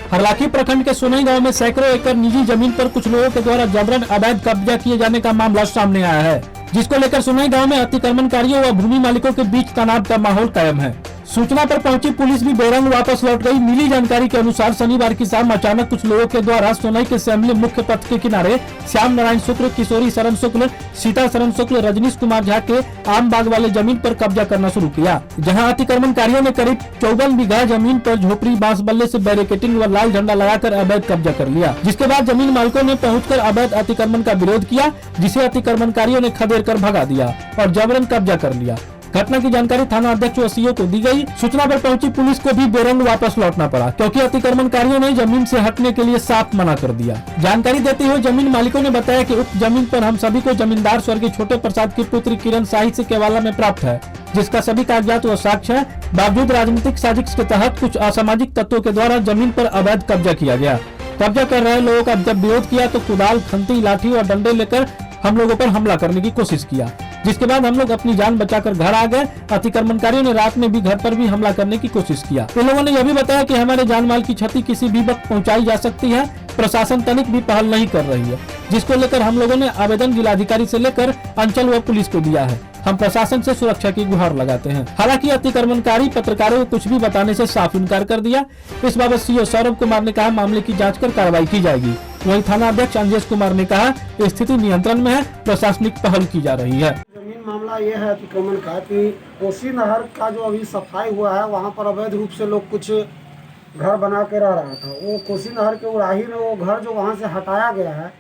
हरलाखी प्रखंड के सोनई गांव में सैकड़ों एकड़ निजी जमीन पर कुछ लोगों के द्वारा जबरन अवैध कब्जा किए जाने का मामला सामने आया है, जिसको लेकर सोनई गांव में अतिक्रमणकारियों व भूमि मालिकों के बीच तनाव का माहौल कायम है। सूचना पर पहुंची पुलिस भी बेरंग वापस लौट गई। मिली जानकारी के अनुसार शनिवार की शाम अचानक कुछ लोगों के द्वारा सोनई के असेंबली मुख्य पथ के किनारे श्याम नारायण शुक्ल, किशोरी शरण शुक्ल, सीता शरण शुक्ल, रजनीश कुमार झा के आम बाग वाले जमीन पर कब्जा करना शुरू किया, जहां अतिक्रमणकारियों ने करीब 54 बीघा जमीन पर झोपड़ी, बांस बल्ले से बैरिकेटिंग व लाल झंडा लगाकर अवैध कब्जा कर लिया। जिसके बाद जमीन मालिकों ने पहुंचकर अवैध अतिक्रमण का विरोध किया, जिसे अतिक्रमणकारियों ने खदेड़ कर भगा दिया और जबरन कब्जा कर लिया। घटना की जानकारी थाना अध्यक्ष व सीओ को दी गई। सूचना पर पहुंची पुलिस को भी बेरंग वापस लौटना पड़ा, क्योंकि अतिक्रमणकारियों ने जमीन से हटने के लिए साफ मना कर दिया। जानकारी देते हुए जमीन मालिकों ने बताया कि उक्त जमीन पर हम सभी को जमींदार स्वर्गीय छोटे प्रसाद की पुत्री किरण शाही से केवाला में प्राप्त है, जिसका सभी कागजात व साक्ष्य है। बावजूद राजनीतिक साजिश के तहत कुछ असामाजिक तत्वों के द्वारा जमीन पर अवैध कब्जा किया गया। कब्जा कर रहे लोगों का जब विरोध किया तो कुदाल, खंती, लाठी और डंडे लेकर हम लोगों पर हमला करने की कोशिश किया, जिसके बाद हम लोग अपनी जान बचाकर घर आ गए। अतिक्रमणकारियों ने रात में भी घर पर भी हमला करने की कोशिश किया। इन लोगों ने यह भी बताया कि हमारे जान माल की क्षति किसी भी वक्त पहुंचाई जा सकती है। प्रशासन तनिक भी पहल नहीं कर रही है, जिसको लेकर हम लोगों ने आवेदन जिलाधिकारी से लेकर अंचल व पुलिस को दिया है। हम प्रशासन से सुरक्षा की गुहार लगाते हैं। हालांकि अतिक्रमणकारी पत्रकारों को कुछ भी बताने से साफ इनकार कर दिया। इस बाबत सीओ सौरभ कुमार ने कहा मामले की जांच कर कार्रवाई की जाएगी। वहीं थाना अध्यक्ष अंजेश कुमार ने कहा स्थिति नियंत्रण में है, प्रशासनिक पहल की जा रही है। जमीन मामला ये है अतिक्रमण का कि कोसी नहर का जो अभी सफाई हुआ है, वहाँ पर अवैध रूप से लोग कुछ घर बना के रह रहा था। वो कोसी नहर के उड़ाही में वो घर जो वहाँ से हटाया गया है,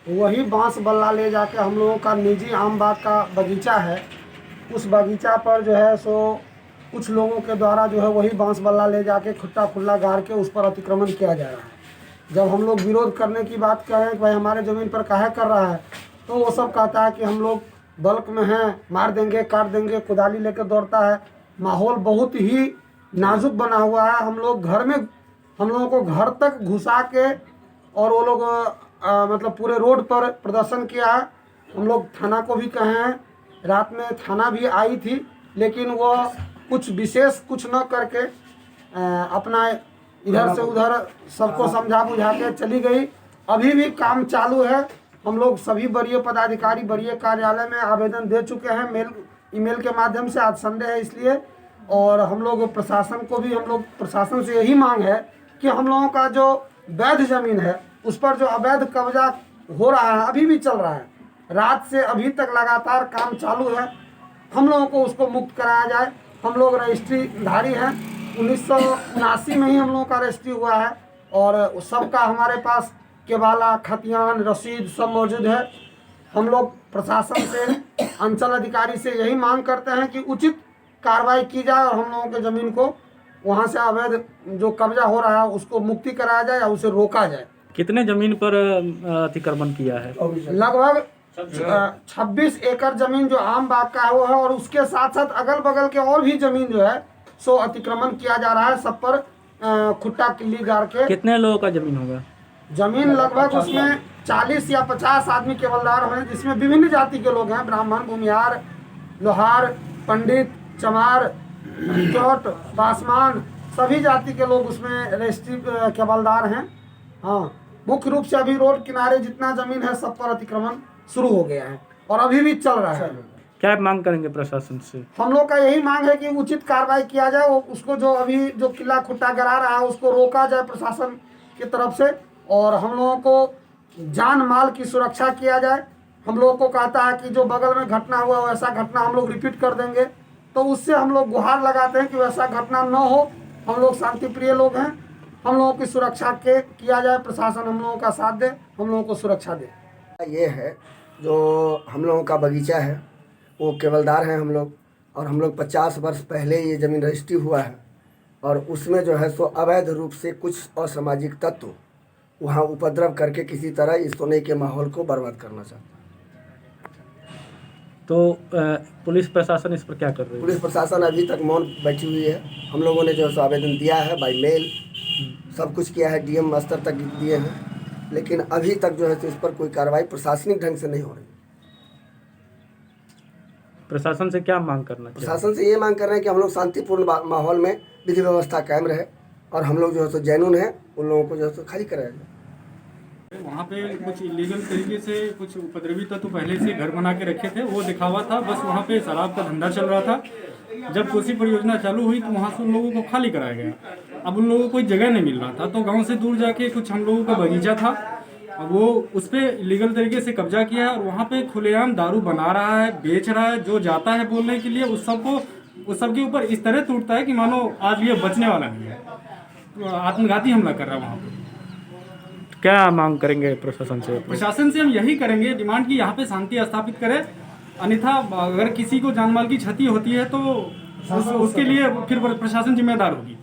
वही बांस बल्ला ले जाके हम लोगों का निजी आम बाग का बगीचा है, उस बगीचा पर जो है सो कुछ लोगों के द्वारा जो है वही बांस बल्ला ले जाके खुट्टा खुल्ला गाड़ के उस पर अतिक्रमण किया जा रहा है। जब हम लोग विरोध करने की बात करें कि भाई हमारे ज़मीन पर काहे कर रहा है, तो वो सब कहता है कि हम लोग बल्क में हैं, मार देंगे, काट देंगे, कुदाली लेकर दौड़ता है। माहौल बहुत ही नाजुक बना हुआ है। हम लोग घर में हम लोगों को घर तक घुसा के और वो लोग मतलब पूरे रोड पर प्रदर्शन किया है। हम लोग थाना को भी कहे हैं, रात में थाना भी आई थी, लेकिन वो कुछ विशेष कुछ न करके अपना इधर से उधर सबको समझा बुझा के चली गई। अभी भी काम चालू है। हम लोग सभी वरीय पदाधिकारी वरीय कार्यालय में आवेदन दे चुके हैं ईमेल के माध्यम से। आज संडे है इसलिए, और हम लोग प्रशासन को भी हम लोग प्रशासन से यही मांग है कि हम लोगों का जो वैध ज़मीन है उस पर जो अवैध कब्जा हो रहा है, अभी भी चल रहा है, रात से अभी तक लगातार काम चालू है, हम लोगों को उसको मुक्त कराया जाए। हम लोग रजिस्ट्री धारी हैं, 1979 में ही हम लोगों का रजिस्ट्री हुआ है और सबका हमारे पास केवाला, खतियान, रसीद सब मौजूद है। हम लोग प्रशासन से, अंचल अधिकारी से यही मांग करते हैं कि उचित कार्रवाई की जाए और हम लोगों के ज़मीन को वहाँ से अवैध जो कब्जा हो रहा है उसको मुक्ति कराया जाए या उसे रोका जाए। कितने जमीन पर अतिक्रमण किया है? लगभग 26 एकड़ जमीन जो आम बाग का है वो है, और उसके साथ साथ अगल बगल के और भी जमीन जो है सो अतिक्रमण किया जा रहा है। सब पर खुट्टा किल्ली गाड़ के। कितने लोगों का जमीन होगा? जमीन लगभग उसमें 40 या 50 आदमी केवलदार हैं, जिसमें विभिन्न जाति के लोग हैं, ब्राह्मण, भूमिहार, लोहार, पंडित, चमार, चौट, पासवान, सभी जाति के लोग उसमें रजिस्ट्री केवलदार हैं। हाँ, मुख्य रूप से अभी रोड किनारे जितना जमीन है सब पर अतिक्रमण शुरू हो गया है और अभी भी चल रहा है। क्या मांग करेंगे प्रशासन से? हम लोग का यही मांग है कि उचित कार्रवाई किया जाए, उसको जो अभी जो किला खुट्टा गिरा रहा है उसको रोका जाए प्रशासन की तरफ से, और हम लोगों को जान माल की सुरक्षा किया जाए। हम लोगों को कहता है कि जो बगल में घटना हुआ वैसा घटना हम लोग रिपीट कर देंगे, तो उससे हम लोग गुहार लगाते हैं कि वैसा घटना न हो। हम लोग शांति प्रिय लोग हैं, हम लोगों की सुरक्षा के किया जाए, प्रशासन हम लोगों का साथ दे, हम लोगों को सुरक्षा दे। ये है जो हम लोगों का बगीचा है, वो केवलदार हैं हम लोग, और हम लोग 50 वर्ष पहले ये ज़मीन रजिस्ट्री हुआ है, और उसमें जो है सो अवैध रूप से कुछ असामाजिक तत्व वहाँ उपद्रव करके किसी तरह इस सोने के माहौल को बर्बाद करना चाहते हैं। तो पुलिस प्रशासन इस पर क्या कर रही है? पुलिस प्रशासन अभी तक मौन बैठी हुई है। हम लोगों ने जो है सो आवेदन दिया है, बाई मेल सब कुछ किया है, डीएम स्तर तक दिए हैं, लेकिन अभी तक जो है इस पर कोई कार्रवाई प्रशासनिक ढंग से नहीं हो रही। प्रशासन से क्या मांग करना चाहिए? प्रशासन से ये मांग कर रहे हैं कि हम लोग शांतिपूर्ण माहौल में विधि व्यवस्था कायम रहे, और हम लोग जो है सो जैनुन है उन लोगों को जो है सो खाली कराया जाए। वहाँ पे कुछ इलीगल तरीके से कुछ उपद्रवी तत्व पहले से घर बना के रखे थे, वो दिखावा था। बस वहाँ पे शराब का धंधा चल रहा था। जब कोसी परियोजना चालू हुई तो वहाँ से उन लोगों को खाली कराया गया। अब उन लोगों को कोई जगह नहीं मिल रहा था, तो गांव से दूर जाके कुछ हम लोगों का बगीचा था, वो उस पर इलीगल तरीके से कब्जा किया है और वहाँ पे खुलेआम दारू बना रहा है, बेच रहा है। जो जाता है बोलने के लिए उस सबके ऊपर इस तरह टूटता है कि मानो आज ये बचने वाला नहीं है। तो आत्मघाती हमला कर रहा है वहाँ पे। क्या मांग करेंगे प्रशासन से? प्रशासन से हम यही करेंगे डिमांड कि यहाँ पे शांति स्थापित करें, अन्यथा अगर किसी को जान माल की क्षति होती है तो उसके लिए फिर प्रशासन जिम्मेदार होगी।